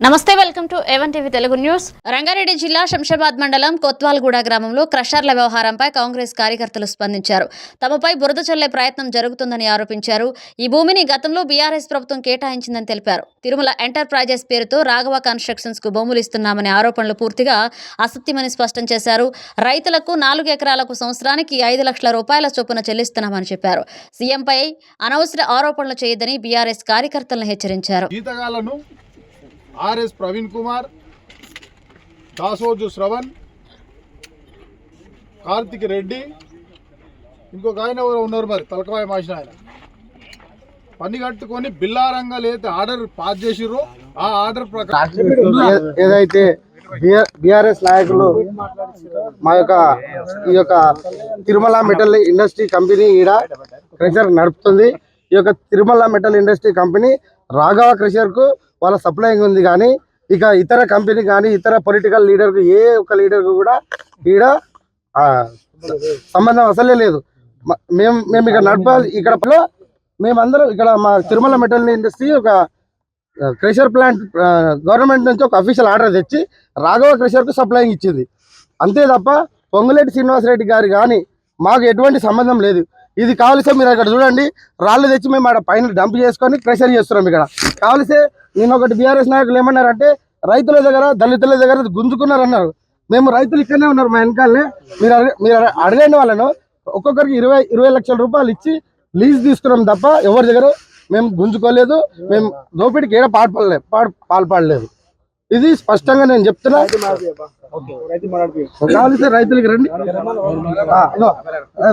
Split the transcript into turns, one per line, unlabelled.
నమస్తే welcome to A1 TV Telugu news. Rangareddy జిల్లా శంషాబాద్ మండలం కొత్వాల్గూడ గ్రామంలో క్రషర్ల వ్యవహారంపై కాంగ్రెస్ కార్యకర్తలు స్పందించారు. తమపై బురద చల్లే ప్రయత్నం జరుగుతుందని ఆరోపించారు. ఈ భూమిని గతంలో బీఆర్ఎస్ ప్రభుత్వం కేటాయించిందని తెలిపారు. తిరుమల ఎంటర్ప్రైజెస్ పేరుతో రాఘవ కన్స్ట్రక్షన్స్ కు భూములు ఇస్తున్నామనే ఆరోపణలు పూర్తిగా అసత్యమని స్పష్టం చేశారు. రైతులకు 4 ఎకరాలకు సంవత్సరానికి 5 లక్షల రూపాయల చొప్పున చెల్లిస్తున్నామని చెప్పారు. సీఎంపై అనవసర ఆరోపణలు చేయొద్దని బీఆర్ఎస్ కార్యకర్తలను హెచ్చరించారు.
ఆర్ఎస్ ప్రవీణ్ కుమార్, దాసోజు శ్రవణ్, కార్తిక్ రెడ్డి, ఇంకొక ఆయన ఎవరు ఉన్నారు, మరి తలకాయ మాసిన ఆయన పని కట్టుకొని బిల్లారంగా లేతే ఆర్డర్ పాస్ చేసిర్రు. ఆ ఆర్డర్ ప్రకారం
ఏదైతే బీఆర్ఎస్ నాయకులు ఈ యొక్క తిరుమల మెటల్ ఇండస్ట్రీ కంపెనీ ఈడ క్రషర్ నడుపుతుంది. ఈ యొక్క Tirumala metal industry company Raghava crusher కు వాళ్ళ సప్లైంగ్ ఉంది. కానీ ఇక ఇతర కంపెనీ కానీ ఇతర పొలిటికల్ లీడర్కు ఏ ఒక్క లీడర్కు కూడా ఈడ సంబంధం అసలే లేదు. మేము ఇక్కడ నడపాలి. ఇక్కడ మేమందరం ఇక్కడ మా తిరుమల మెటల్ ఇండస్ట్రీ ఒక క్రషర్ ప్లాంట్ గవర్నమెంట్ నుంచి ఒక అఫీషియల్ ఆర్డర్ తెచ్చి రాఘవ క్రషర్కు సప్లైంగ్ ఇచ్చింది. అంతే తప్ప పొంగులేటి శ్రీనివాసరెడ్డి గారు కానీ మాకు ఎటువంటి సంబంధం లేదు. ఇది కావలిసే మీరు అక్కడ చూడండి, రాళ్ళు తెచ్చి మేము అక్కడ పైన డంప్ చేసుకొని ప్రెషర్ చేస్తున్నాం. ఇక్కడ కావలిసే నేను ఒకటి బీఆర్ఎస్ నాయకులు ఏమన్నారంటే రైతుల దగ్గర దళితుల దగ్గర గుంజుకున్నారన్నారు. మేము రైతులు ఇక్కడనే ఉన్నారు మా వెనకాలనే. మీరు అడగండి వాళ్ళను. ఒక్కొక్కరికి 20 లక్షల రూపాయలు ఇచ్చి లీజ్ తీసుకున్నాం తప్ప ఎవరి దగ్గర మేము గుంజుకోలేదు. మేము దోపిడికి ఏడ పాల్పడలేదు. ఇది స్పష్టంగా నేను చెప్తున్నా. కావలిసే రైతులకి రండి.